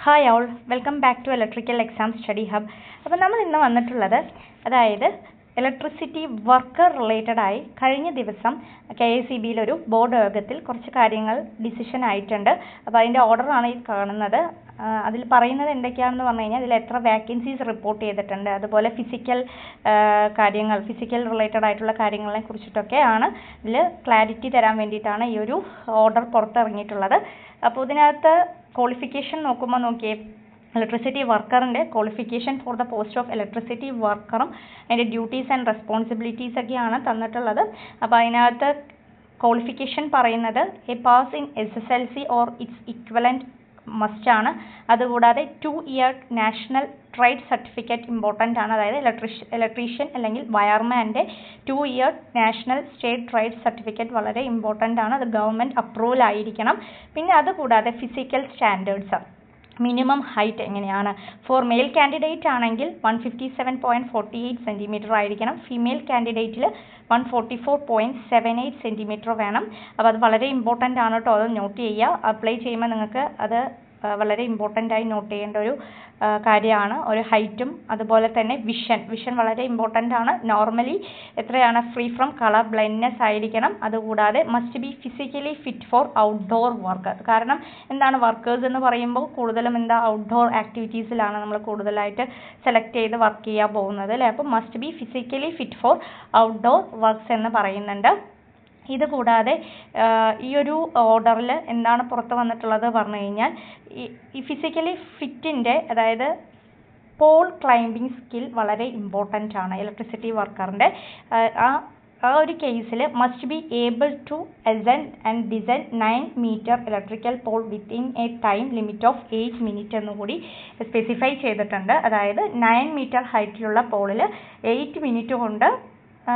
Hi all, welcome back to Electrical Exam Study Hub. അപ്പോൾ നമ്മൾ ഇന്ന് വന്നിട്ടുള്ളത് അതായത് ഇലക്ട്രിസിറ്റി വർക്കർ റിലേറ്റഡ് ആയി കഴിഞ്ഞ ദിവസം KICBയിൽ ഒരു ബോർഡ് യോഗത്തിൽ കുറച്ച് കാര്യങ്ങൾ ഡിസിഷൻ ആയിട്ടുണ്ട്. അപ്പോൾ അതിൻ്റെ ഓർഡറാണ് ഈ കാണുന്നത്. അതിൽ പറയുന്നത് എന്തൊക്കെയാണെന്ന് പറഞ്ഞു കഴിഞ്ഞാൽ ഇതിൽ എത്ര വാക്കൻസീസ് റിപ്പോർട്ട് ചെയ്തിട്ടുണ്ട്, അതുപോലെ ഫിസിക്കൽ റിലേറ്റഡ് ആയിട്ടുള്ള കാര്യങ്ങളെ കുറിച്ചിട്ടൊക്കെയാണ് ഇതിൽ ക്ലാരിറ്റി തരാൻ വേണ്ടിയിട്ടാണ് ഈ ഒരു ഓർഡർ പുറത്തിറങ്ങിയിട്ടുള്ളത്. അപ്പോൾ ഇതിനകത്ത് ക്വാളിഫിക്കേഷൻ നോക്കിയേ, ഇലക്ട്രിസിറ്റി വർക്കറിൻ്റെ qualification for the post of electricity വർക്കറും അതിൻ്റെ ഡ്യൂട്ടീസ് ആൻഡ് റെസ്പോൺസിബിലിറ്റീസ് ഒക്കെയാണ് തന്നിട്ടുള്ളത്. അപ്പോൾ അതിനകത്ത് ക്വാളിഫിക്കേഷൻ പറയുന്നത് A pass in SSLC or it's equivalent മസ്റ്റാണ്. അതുകൂടാതെ 2 year national trade certificate important ആണ്. അതായത് ഇലക്ട്രീഷ്യൻ അല്ലെങ്കിൽ വയർമാൻ്റെ 2 year national state trade certificate വളരെ ഇമ്പോർട്ടൻ്റ് ആണ്. അത് ഗവൺമെൻറ് അപ്രൂവൽ ആയിരിക്കണം. പിന്നെ അതുകൂടാതെ ഫിസിക്കൽ സ്റ്റാൻഡേർഡ്സ്, മിനിമം ഹൈറ്റ് എങ്ങനെയാണ്, ഫോർ മെയിൽ കാൻഡിഡേറ്റ് ആണെങ്കിൽ 157.48 സെൻറ്റിമീറ്റർ ആയിരിക്കണം, ഫീമെയിൽ കാൻഡിഡേറ്റിൽ 144.78 സെൻറ്റിമീറ്റർ വേണം. അപ്പോൾ അത് വളരെ ഇമ്പോർട്ടൻ്റ് ആണ് കേട്ടോ, അത് നോട്ട് ചെയ്യുക. അപ്ലൈ ചെയ്യുമ്പോൾ നിങ്ങൾക്ക് അത് വളരെ ഇമ്പോർട്ടൻ്റ് ആയി നോട്ട് ചെയ്യേണ്ട ഒരു കാര്യമാണ്. ഒരു ഹൈറ്റും അതുപോലെ തന്നെ വിഷൻ വളരെ ഇമ്പോർട്ടൻ്റ് ആണ്. നോർമലി എത്രയാണ്, ഫ്രീ ഫ്രം കളർ ബ്ലൈൻഡ്നെസ് ആയിരിക്കണം. അതുകൂടാതെ must be physically fit for outdoor work. കാരണം എന്താണ്, വർക്കേഴ്സ് എന്ന് പറയുമ്പോൾ കൂടുതലും ഔട്ട്ഡോർ ആക്ടിവിറ്റീസിലാണ് നമ്മൾ കൂടുതലായിട്ട് സെലക്ട് ചെയ്ത് വർക്ക് ചെയ്യാൻ പോകുന്നത് അല്ലേ. അപ്പോൾ must be physically fit for outdoor works എന്ന് പറയുന്നുണ്ട്. ഇത് കൂടാതെ ഈ ഒരു ഓർഡറിൽ എന്താണ് പുറത്ത് വന്നിട്ടുള്ളത് പറഞ്ഞു കഴിഞ്ഞാൽ, ഈ ഫിസിക്കലി ഫിറ്റിൻ്റെ അതായത് പോൾ ക്ലൈംബിംഗ് സ്കിൽ വളരെ ഇമ്പോർട്ടൻ്റ് ആണ് ഇലക്ട്രിസിറ്റി വർക്കറിൻ്റെ. ആ ഒരു കേസിൽ must be able to ascend and descend 9 meter electrical pole within a time limit of 8 minute എന്നുകൂടി സ്പെസിഫൈ ചെയ്തിട്ടുണ്ട്. അതായത് 9 മീറ്റർ ഹൈറ്റിലുള്ള പോളിൽ 8 മിനിറ്റ് കൊണ്ട്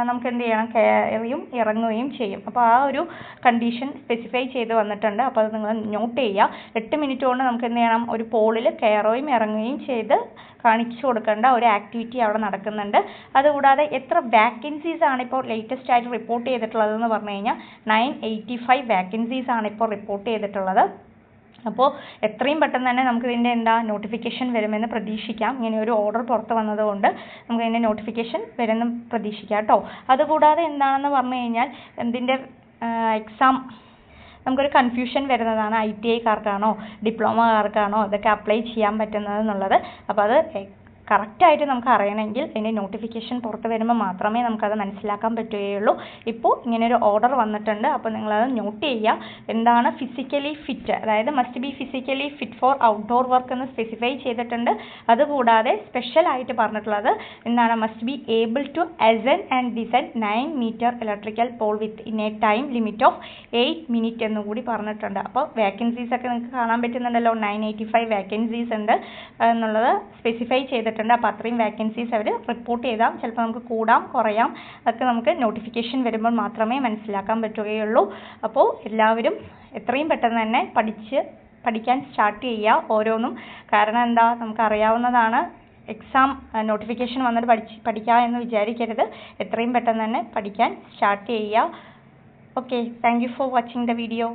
നമുക്ക് എന്ത് ചെയ്യണം, കയറിയും ഇറങ്ങുകയും ചെയ്യും. അപ്പോൾ ആ ഒരു കണ്ടീഷൻ സ്പെസിഫൈ ചെയ്ത് വന്നിട്ടുണ്ട്. അപ്പോൾ അത് നിങ്ങൾ നോട്ട് ചെയ്യുക. 8 മിനിറ്റ് കൊണ്ട് നമുക്ക് എന്ത് ചെയ്യണം, ഒരു പോളിൽ കയറുകയും ഇറങ്ങുകയും ചെയ്ത് കാണിച്ചു കൊടുക്കേണ്ട ഒരു ആക്ടിവിറ്റി അവിടെ നടക്കുന്നുണ്ട്. അതുകൂടാതെ എത്ര വാക്കൻസീസ് ആണ് ഇപ്പോൾ ലേറ്റസ്റ്റ് ആയിട്ട് റിപ്പോർട്ട് ചെയ്തിട്ടുള്ളതെന്ന് പറഞ്ഞു കഴിഞ്ഞാൽ 985 വാക്കൻസീസ് ആണ് ഇപ്പോൾ റിപ്പോർട്ട് ചെയ്തിട്ടുള്ളത്. അപ്പോൾ എത്രയും പെട്ടെന്ന് തന്നെ നമുക്ക് ഇതിൻ്റെ നോട്ടിഫിക്കേഷൻ വരുമെന്ന് പ്രതീക്ഷിക്കാം. ഇങ്ങനെ ഒരു ഓർഡർ പുറത്ത് വന്നതുകൊണ്ട് നമുക്ക് ഇതിൻ്റെ നോട്ടിഫിക്കേഷൻ വരുമെന്ന് പ്രതീക്ഷിക്കാം കേട്ടോ. അതുകൂടാതെ എന്താണെന്ന് പറഞ്ഞു കഴിഞ്ഞാൽ ഇതിൻ്റെ എക്സാം നമുക്കൊരു കൺഫ്യൂഷൻ വരുന്നതാണ്, ITIക്കാർക്കാണോ ഡിപ്ലോമക്കാർക്കാണോ ഇതൊക്കെ അപ്ലൈ ചെയ്യാൻ പറ്റുന്നത് എന്നുള്ളത്. അപ്പോൾ അത് കറക്റ്റായിട്ട് നമുക്ക് അറിയണമെങ്കിൽ ഇതിൻ്റെ നോട്ടിഫിക്കേഷൻ പുറത്ത് വരുമ്പോൾ മാത്രമേ നമുക്കത് മനസ്സിലാക്കാൻ പറ്റുകയുള്ളൂ. ഇപ്പോൾ ഇങ്ങനെയൊരു ഓർഡർ വന്നിട്ടുണ്ട്. അപ്പോൾ നിങ്ങളത് നോട്ട് ചെയ്യുക. എന്താണ് ഫിസിക്കലി ഫിറ്റ്, അതായത് must be physically fit for outdoor work എന്ന് സ്പെസിഫൈ ചെയ്തിട്ടുണ്ട്. അതുകൂടാതെ സ്പെഷ്യലായിട്ട് പറഞ്ഞിട്ടുള്ളത് എന്താണ്, must be able to ascend and descend 9 meter electrical pole within a time limit of 8 minute എന്നുകൂടി പറഞ്ഞിട്ടുണ്ട്. അപ്പോൾ വാക്കൻസീസ് ഒക്കെ നിങ്ങൾക്ക് കാണാൻ പറ്റുന്നുണ്ടല്ലോ, 985 വാക്കൻസീസ് ഉണ്ട് എന്നുള്ളത് സ്പെസിഫൈ ചെയ്തിട്ടുണ്ട്. അപ്പോൾ അത്രയും വാക്കൻസീസ് അവർ റിപ്പോർട്ട് ചെയ്താൽ ചിലപ്പോൾ നമുക്ക് കൂടാം കുറയാം, അതൊക്കെ നമുക്ക് നോട്ടിഫിക്കേഷൻ വരുമ്പോൾ മാത്രമേ മനസ്സിലാക്കാൻ പറ്റുകയുള്ളൂ. അപ്പോൾ എല്ലാവരും എത്രയും പെട്ടെന്ന് തന്നെ പഠിക്കാൻ സ്റ്റാർട്ട് ചെയ്യുക ഓരോന്നും. കാരണം എന്താ, നമുക്കറിയാവുന്നതാണ്, എക്സാം നോട്ടിഫിക്കേഷൻ വന്നിട്ട് പഠിക്കുക എന്ന് വിചാരിക്കരുത്. എത്രയും പെട്ടെന്ന് തന്നെ പഠിക്കാൻ സ്റ്റാർട്ട് ചെയ്യുക. Okay, thank you for watching the video.